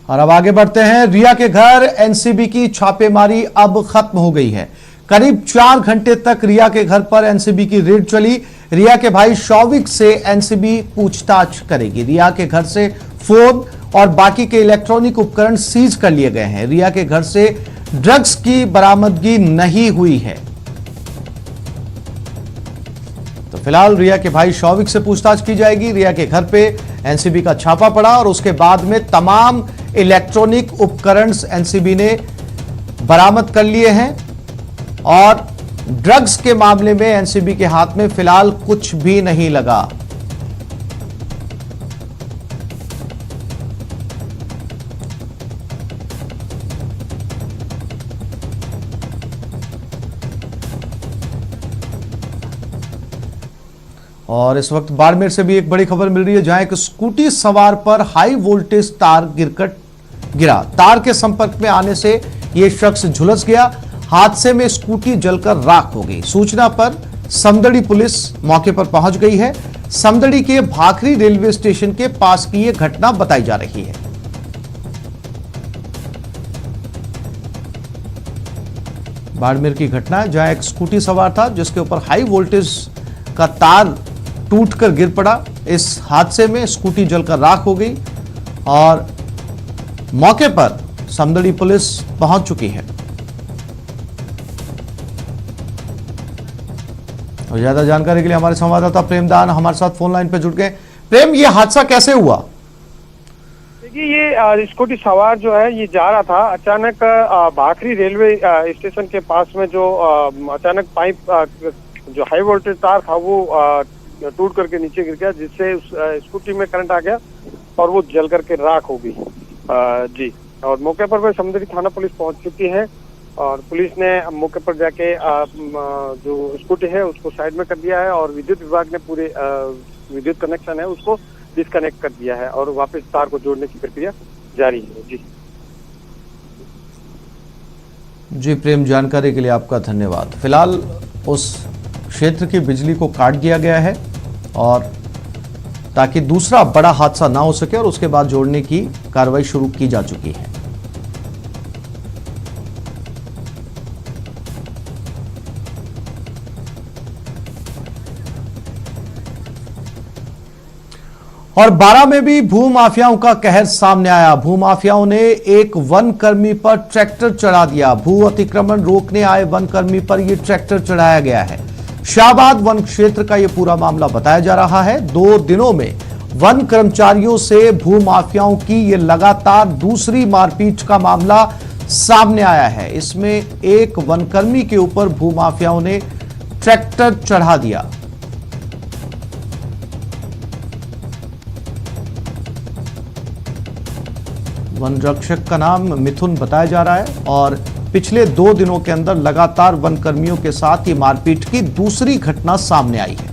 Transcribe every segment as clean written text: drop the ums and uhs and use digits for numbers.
और अब आगे बढ़ते हैं। रिया के घर एनसीबी की छापेमारी अब खत्म हो गई है। करीब 4 घंटे तक रिया के घर पर एनसीबी की रेड चली। रिया के भाई शौविक से एनसीबी पूछताछ करेगी। रिया के घर से फोन और बाकी के इलेक्ट्रॉनिक उपकरण सीज कर लिए गए हैं। रिया के घर से ड्रग्स की बरामदगी नहीं हुई है। तो फिलहाल रिया के भाई शौविक से पूछताछ की जाएगी। रिया के घर पे एनसीबी का छापा पड़ा और उसके बाद में तमाम इलेक्ट्रॉनिक उपकरण एनसीबी ने बरामद कर लिए हैं और ड्रग्स के मामले में एनसीबी के हाथ में फिलहाल कुछ भी नहीं लगा। और इस वक्त बाड़मेर से भी एक बड़ी खबर मिल रही है, जहां एक स्कूटी सवार पर हाई वोल्टेज तार गिरा। तार के संपर्क में आने से यह शख्स झुलस गया। हादसे में स्कूटी जलकर राख हो गई। सूचना पर समदड़ी पुलिस मौके पर पहुंच गई है। समदड़ी के भाखरी रेलवे स्टेशन के पास की यह घटना बताई जा रही है। बाड़मेर की घटना है, जहां एक स्कूटी सवार था जिसके ऊपर हाई वोल्टेज का तार टूटकर गिर पड़ा। इस हादसे में स्कूटी जलकर राख हो गई और मौके पर समदड़ी पुलिस पहुंच चुकी है। और ज्यादा जानकारी के लिए हमारे संवाददाता प्रेमदान हमारे साथ फोन लाइन पर जुड़ गए। प्रेम, ये हादसा कैसे हुआ? देखिए, ये स्कूटी सवार जो है ये जा रहा था। अचानक भाखरी रेलवे स्टेशन के पास में जो अचानक पाइप जो हाई वोल्टेज तार था वो टूट करके नीचे गिर गया, जिससे उस स्कूटी में करंट आ गया और वो जल करके राख हो गई। जी, और मौके पर समदड़ी थाना पुलिस पहुंच चुकी है और पुलिस ने मौके पर जाके जो स्कूटी है उसको साइड में कर दिया है और विद्युत विभाग ने पूरे विद्युत कनेक्शन है उसको डिस्कनेक्ट कर दिया है और वापस तार को जोड़ने की प्रक्रिया जारी है। जी प्रेम, जानकारी के लिए आपका धन्यवाद। फिलहाल उस क्षेत्र की बिजली को काट दिया गया है और ताकि दूसरा बड़ा हादसा ना हो सके, और उसके बाद जोड़ने की कार्रवाई शुरू की जा चुकी है। और बारां में भी भूमाफियाओं का कहर सामने आया। भूमाफियाओं ने एक वन कर्मी पर ट्रैक्टर चढ़ा दिया। भू अतिक्रमण रोकने आए वन कर्मी पर यह ट्रैक्टर चढ़ाया गया है। शाहबाद वन क्षेत्र का यह पूरा मामला बताया जा रहा है। 2 दिनों में वन कर्मचारियों से भूमाफियाओं की यह लगातार दूसरी मारपीट का मामला सामने आया है। इसमें एक वनकर्मी के ऊपर भूमाफियाओं ने ट्रैक्टर चढ़ा दिया। वन रक्षक का नाम मिथुन बताया जा रहा है और पिछले 2 दिनों के अंदर लगातार वन कर्मियों के साथ ही मारपीट की दूसरी घटना सामने आई है।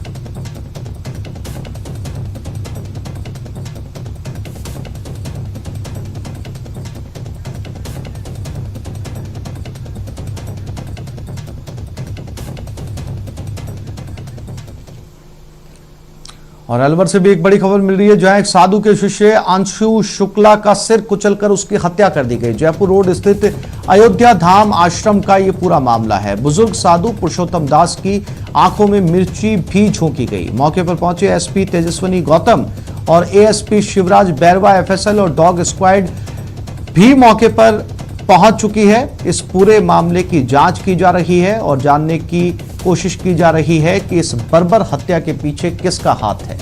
और अलवर से भी एक बड़ी खबर मिल रही है, जहां एक साधु के शिष्य अंशु शुक्ला का सिर कुचलकर उसकी हत्या कर दी गई। जयपुर रोड स्थित अयोध्या धाम आश्रम का यह पूरा मामला है। बुजुर्ग साधु पुरुषोत्तम दास की आंखों में मिर्ची भी झोंकी गई। मौके पर पहुंचे एसपी तेजस्विनी गौतम और एएसपी शिवराज बैरवा, एफएसएल और डॉग स्क्वाड भी मौके पर पहुंच चुकी है। इस पूरे मामले की जांच की जा रही है और जानने की कोशिश की जा रही है कि इस बर्बर हत्या के पीछे किसका हाथ है।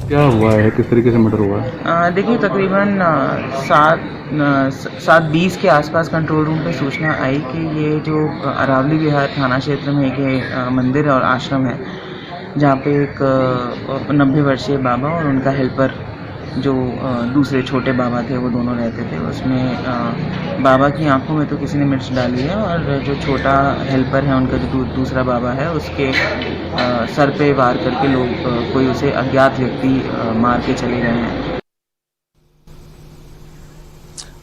क्या हुआ है, किस तरीके से मर्डर हुआ है? देखिए, तकरीबन 7:20 के आसपास कंट्रोल रूम पे सूचना आई कि ये जो अरावली विहार थाना क्षेत्र में एक मंदिर और आश्रम है, जहाँ पे एक 90 वर्षीय बाबा और उनका हेल्पर जो दूसरे छोटे बाबा थे वो दोनों रहते थे। उसमें बाबा की आंखों में तो किसी ने मिर्च डाली है और जो छोटा हेल्पर है उनका जो दूसरा बाबा है उसके सर पे वार करके लोग कोई उसे अज्ञात व्यक्ति मार के चले गए हैं।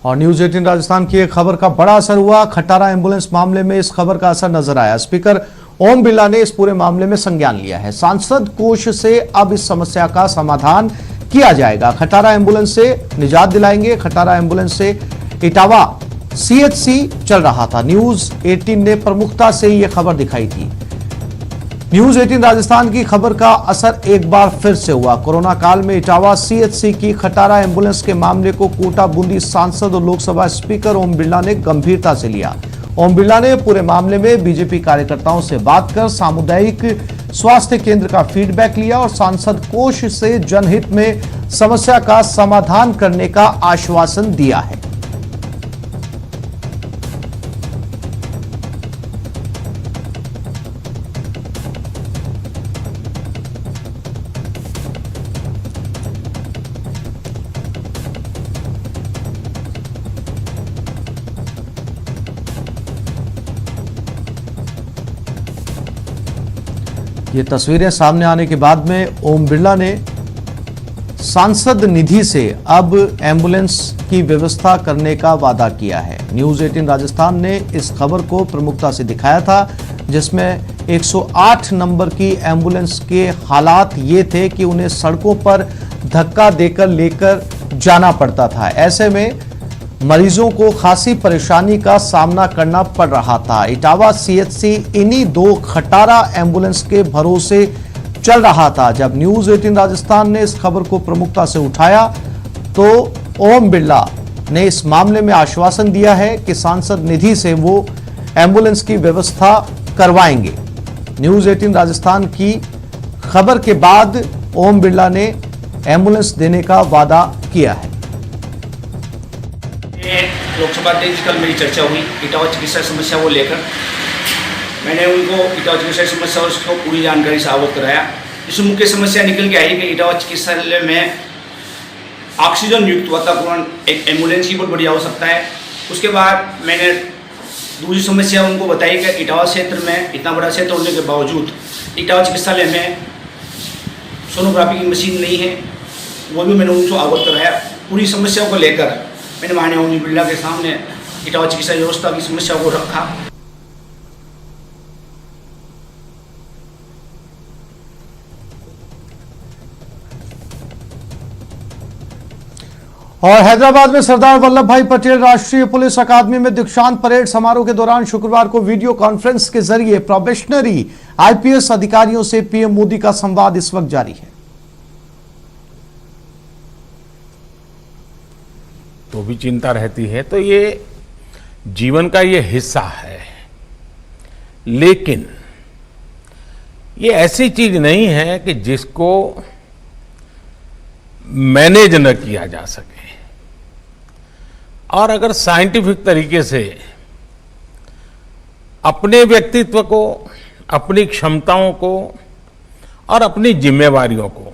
और न्यूज 18 राजस्थान की एक खबर का बड़ा असर हुआ। खटारा एम्बुलेंस मामले में इस खबर का असर नजर आया। स्पीकर ओम बिरला ने इस पूरे मामले में संज्ञान लिया है। सांसद कोष से अब इस समस्या का समाधान किया जाएगा। खटारा एम्बुलेंस से निजात दिलाएंगे। खटारा एम्बुलेंस से इटावा सीएचसी चल रहा था। न्यूज 18 ने प्रमुखता से यह खबर दिखाई थी। न्यूज 18 राजस्थान की खबर का असर एक बार फिर से हुआ। कोरोना काल में इटावा सीएचसी की खटारा एम्बुलेंस के मामले को कोटा बूंदी सांसद और लोकसभा स्पीकर ओम बिरला ने गंभीरता से लिया। ओम बिरला ने पूरे मामले में बीजेपी कार्यकर्ताओं से बात कर सामुदायिक स्वास्थ्य केंद्र का फीडबैक लिया और सांसद कोष से जनहित में समस्या का समाधान करने का आश्वासन दिया है। ये तस्वीरें सामने आने के बाद में ओम बिरला ने सांसद निधि से अब एम्बुलेंस की व्यवस्था करने का वादा किया है। न्यूज 18 राजस्थान ने इस खबर को प्रमुखता से दिखाया था, जिसमें 108 नंबर की एम्बुलेंस के हालात ये थे कि उन्हें सड़कों पर धक्का देकर लेकर जाना पड़ता था। ऐसे में मरीजों को खासी परेशानी का सामना करना पड़ रहा था। इटावा सीएचसी इन्हीं 2 खटारा एम्बुलेंस के भरोसे चल रहा था। जब न्यूज 18 राजस्थान ने इस खबर को प्रमुखता से उठाया तो ओम बिरला ने इस मामले में आश्वासन दिया है कि सांसद निधि से वो एम्बुलेंस की व्यवस्था करवाएंगे। न्यूज 18 राजस्थान की खबर के बाद ओम बिरला ने एम्बुलेंस देने का वादा किया है। लोकसभा अध्यक्ष कल मेरी चर्चा हुई इटावा चिकित्सा समस्या को लेकर। मैंने उनको इटावा चिकित्सा समस्या और उसको पूरी जानकारी से अवगत कराया। इसमें मुख्य समस्या निकल के आई कि इटावा चिकित्सालय में ऑक्सीजन युक्त वातावरण एक एम्बुलेंस की बहुत बड़ी आवश्यकता है। उसके बाद मैंने दूसरी समस्या उनको बताई कि इटावा क्षेत्र में इतना बड़ा क्षेत्र होने के बावजूद इटावा चिकित्सालय में सोनोग्राफी की मशीन नहीं है, वो भी मैंने उनको अवगत कराया। पूरी समस्याओं को लेकर मैंने माननीय ओम बिरला के सामने इटावा चिकित्सा व्यवस्था की समस्या को रखा। और हैदराबाद में सरदार वल्लभ भाई पटेल राष्ट्रीय पुलिस अकादमी में दीक्षांत परेड समारोह के दौरान शुक्रवार को वीडियो कॉन्फ्रेंस के जरिए प्रोबेशनरी आईपीएस अधिकारियों से पीएम मोदी का संवाद इस वक्त जारी है। तो भी चिंता रहती है, तो ये जीवन का ये हिस्सा है, लेकिन ये ऐसी चीज नहीं है कि जिसको मैनेज न किया जा सके। और अगर साइंटिफिक तरीके से अपने व्यक्तित्व को, अपनी क्षमताओं को और अपनी जिम्मेवारियों को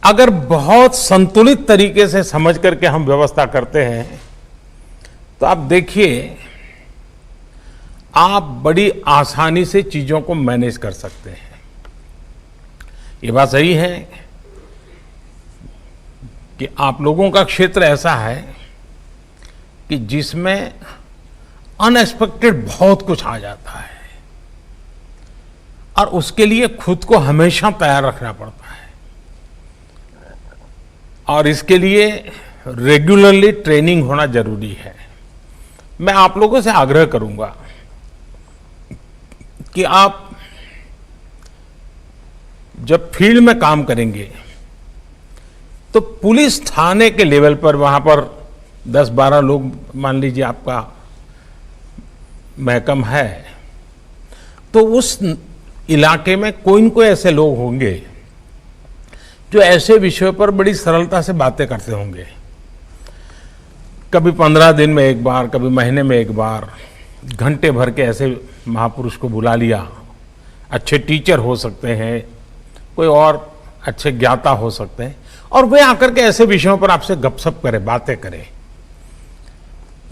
अगर बहुत संतुलित तरीके से समझ करके हम व्यवस्था करते हैं तो आप देखिए, आप बड़ी आसानी से चीजों को मैनेज कर सकते हैं। ये बात सही है कि आप लोगों का क्षेत्र ऐसा है कि जिसमें अनएक्सपेक्टेड बहुत कुछ आ जाता है और उसके लिए खुद को हमेशा तैयार रखना पड़ता है और इसके लिए रेगुलरली ट्रेनिंग होना जरूरी है। मैं आप लोगों से आग्रह करूंगा कि आप जब फील्ड में काम करेंगे तो पुलिस थाने के लेवल पर, वहां पर 10-12 लोग मान लीजिए आपका महकम है, तो उस इलाके में कोई न कोई ऐसे लोग होंगे जो ऐसे विषयों पर बड़ी सरलता से बातें करते होंगे। कभी 15 दिन में एक बार, कभी महीने में एक बार, घंटे भर के ऐसे महापुरुष को बुला लिया। अच्छे टीचर हो सकते हैं, कोई और अच्छे ज्ञाता हो सकते हैं, और वे आकर के ऐसे विषयों पर आपसे गपशप करें, बातें करें।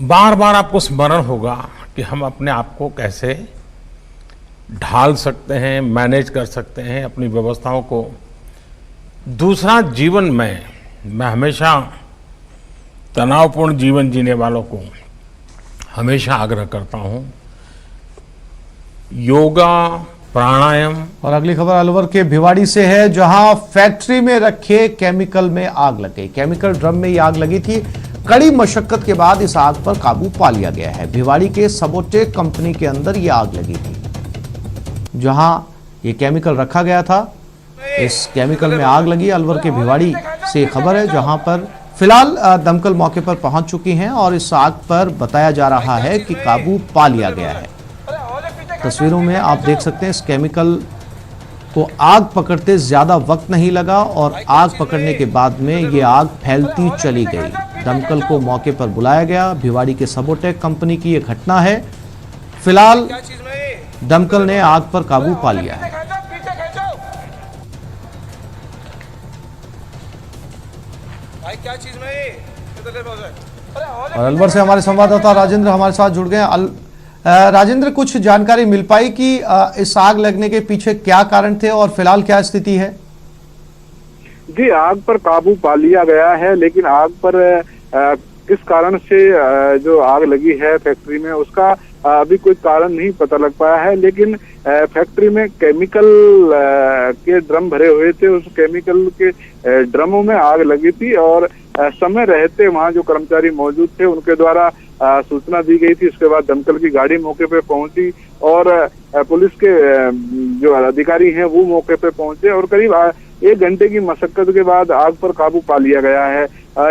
बार बार आपको स्मरण होगा कि हम अपने आप को कैसे ढाल सकते हैं, मैनेज कर सकते हैं अपनी व्यवस्थाओं को। दूसरा, जीवन में मैं हमेशा तनावपूर्ण जीवन जीने वालों को हमेशा आग्रह करता हूं योगा, प्राणायाम। और अगली खबर अलवर के भिवाड़ी से है, जहां फैक्ट्री में रखे केमिकल में आग लग गई। केमिकल ड्रम में ये आग लगी थी। कड़ी मशक्कत के बाद इस आग पर काबू पा लिया गया है। भिवाड़ी के सबोटेक कंपनी के अंदर ये आग लगी थी, जहां ये केमिकल रखा गया था। इस केमिकल में आग लगी। अलवर के भिवाड़ी से खबर है, जहां पर फिलहाल दमकल मौके पर पहुंच चुकी हैं और इस आग पर बताया जा रहा है कि काबू पा लिया गया है। तस्वीरों में आप देख सकते हैं, इस केमिकल को आग पकड़ते ज्यादा वक्त नहीं लगा और आग पकड़ने के बाद में ये आग फैलती चली गई। दमकल को मौके पर बुलाया गया। भिवाड़ी के सबोटेक कंपनी की ये घटना है। फिलहाल दमकल ने आग पर काबू पा लिया है। क्या चीज में और अलवर से हमारे संवाददाता राजेंद्र हमारे साथ जुड़ गए हैं। राजेंद्र, कुछ जानकारी मिल पाई कि इस आग लगने के पीछे क्या कारण थे और फिलहाल क्या स्थिति है? जी, आग पर काबू पा लिया गया है, लेकिन आग पर किस कारण से जो आग लगी है फैक्ट्री में, उसका अभी कोई कारण नहीं पता लग पाया है। लेकिन फैक्ट्री में केमिकल के ड्रम भरे हुए थे, उस केमिकल के ड्रमों में आग लगी थी और समय रहते वहां जो कर्मचारी मौजूद थे उनके द्वारा सूचना दी गई थी। उसके बाद दमकल की गाड़ी मौके पे पहुंची और पुलिस के जो अधिकारी हैं वो मौके पे पहुंचे और करीब 1 घंटे की मशक्कत के बाद आग पर काबू पा लिया गया है।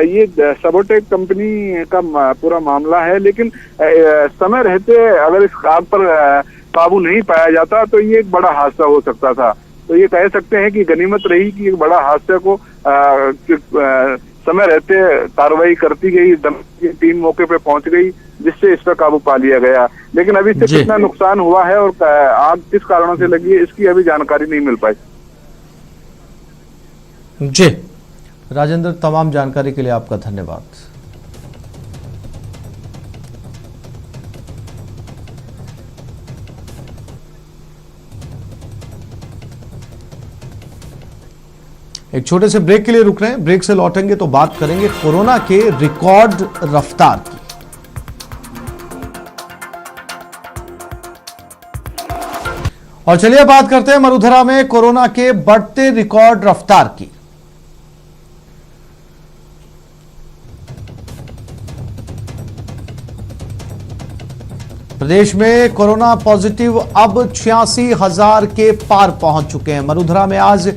ये सबोटेक कंपनी का पूरा मामला है, लेकिन समय रहते अगर इस आग पर काबू नहीं पाया जाता तो ये एक बड़ा हादसा हो सकता था। तो ये कह सकते हैं कि गनीमत रही कि एक बड़ा हादसे को समय रहते कार्रवाई करती गई, दमकल की टीम मौके पे पहुंच गई, जिससे इस पर काबू पा लिया गया। लेकिन अभी से कितना नुकसान हुआ है और आग किस कारणों से लगी है, इसकी अभी जानकारी नहीं मिल पाई। जी राजेंद्र, तमाम जानकारी के लिए आपका धन्यवाद। एक छोटे से ब्रेक के लिए रुक रहे हैं। ब्रेक से लौटेंगे तो बात करेंगे कोरोना के रिकॉर्ड रफ्तार की। और चलिए बात करते हैं मरुधरा में कोरोना के बढ़ते रिकॉर्ड रफ्तार की। प्रदेश में कोरोना पॉजिटिव अब 86,000 के पार पहुंच चुके हैं। मरुधरा में आज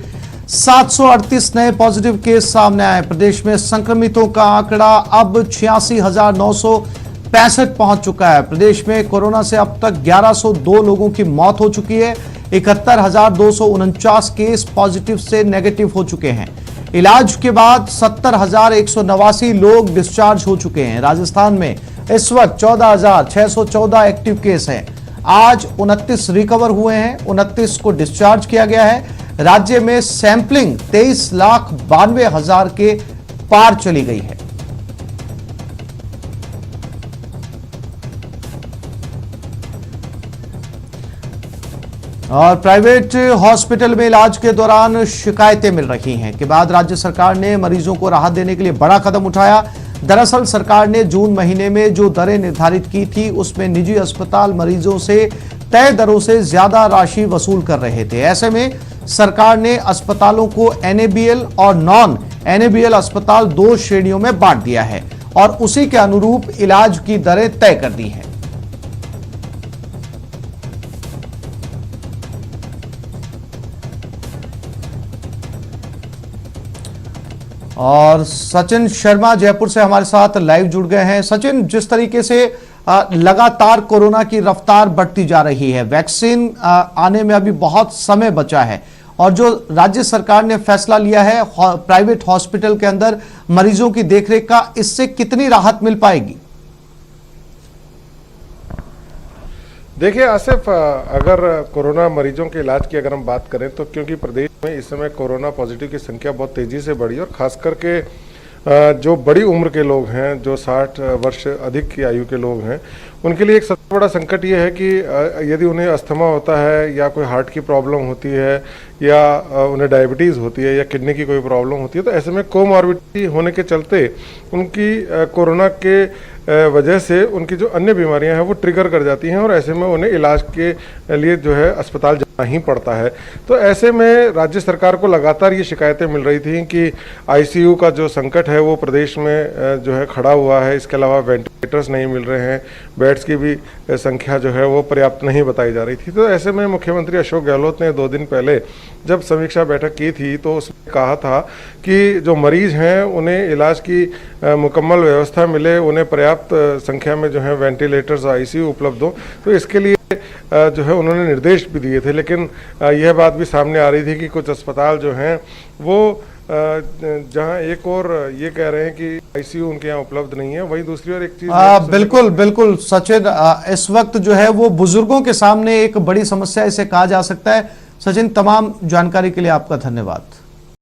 738 नए पॉजिटिव केस सामने आए। प्रदेश में संक्रमितों का आंकड़ा अब 86,965 पहुंच चुका है। प्रदेश में कोरोना से अब तक 1102 लोगों की मौत हो चुकी है। 71,249 केस पॉजिटिव से नेगेटिव हो चुके हैं। इलाज के बाद 70,189 लोग डिस्चार्ज हो चुके हैं। राजस्थान में इस वक्त 14,614 एक्टिव केस हैं। आज 29 रिकवर हुए हैं, 29 को डिस्चार्ज किया गया है। राज्य में सैंपलिंग 23,92,000 के पार चली गई है। और प्राइवेट हॉस्पिटल में इलाज के दौरान शिकायतें मिल रही हैं के बाद राज्य सरकार ने मरीजों को राहत देने के लिए बड़ा कदम उठाया। दरअसल सरकार ने जून महीने में जो दरें निर्धारित की थी उसमें निजी अस्पताल मरीजों से तय दरों से ज्यादा राशि वसूल कर रहे थे। ऐसे में सरकार ने अस्पतालों को एनएबीएल और नॉन एनएबीएल अस्पताल 2 श्रेणियों में बांट दिया है और उसी के अनुरूप इलाज की दरें तय कर दी हैं। और सचिन शर्मा जयपुर से हमारे साथ लाइव जुड़ गए हैं। सचिन, जिस तरीके से लगातार कोरोना की रफ्तार बढ़ती जा रही है, वैक्सीन आने में अभी बहुत समय बचा है और जो राज्य सरकार ने फैसला लिया है प्राइवेट हॉस्पिटल के अंदर मरीजों की देखरेख का, इससे कितनी राहत मिल पाएगी? देखिए आसिफ, अगर कोरोना मरीजों के इलाज की अगर हम बात करें तो क्योंकि प्रदेश में इस समय कोरोना पॉजिटिव की संख्या बहुत तेज़ी से बढ़ी और ख़ास करके जो बड़ी उम्र के लोग हैं, जो 60 वर्ष अधिक की आयु के लोग हैं, उनके लिए एक सबसे बड़ा संकट ये है कि यदि उन्हें अस्थमा होता है या कोई हार्ट की प्रॉब्लम होती है या उन्हें डायबिटीज़ होती है या किडनी की कोई प्रॉब्लम होती है, तो ऐसे में कोमॉर्बिडिटी होने के चलते उनकी कोरोना के वजह से उनकी जो अन्य बीमारियां हैं वो ट्रिगर कर जाती हैं और ऐसे में उन्हें इलाज के लिए जो है अस्पताल जाना ही पड़ता है। तो ऐसे में राज्य सरकार को लगातार ये शिकायतें मिल रही थी कि आईसीयू का जो संकट है वो प्रदेश में जो है खड़ा हुआ है, इसके अलावा वेंटिलेटर्स नहीं मिल रहे हैं, बेड्स की भी संख्या जो है वो पर्याप्त नहीं बताई जा रही थी। तो ऐसे में मुख्यमंत्री अशोक गहलोत ने 2 दिन पहले जब समीक्षा बैठक की थी तो उसमें कहा था कि जो मरीज हैं उन्हें इलाज की मुकम्मल व्यवस्था मिले, उन्हें पर्याप्त संख्या में जो है वेंटिलेटर्स आईसीयू उपलब्ध हो। तो इसके लिए जो है उन्होंने निर्देश भी दिए थे, लेकिन यह बात भी सामने आ रही थी कि कुछ अस्पताल जो हैं वो जहां एक और ये कह रहे हैं कि आईसीयू उनके यहाँ उपलब्ध नहीं है, वहीं दूसरी ओर एक चीज बिल्कुल बिल्कुल सचिन, इस वक्त जो है वो बुजुर्गों के सामने एक बड़ी समस्या इसे कहा जा सकता है। सचिन, तमाम जानकारी के लिए आपका धन्यवाद।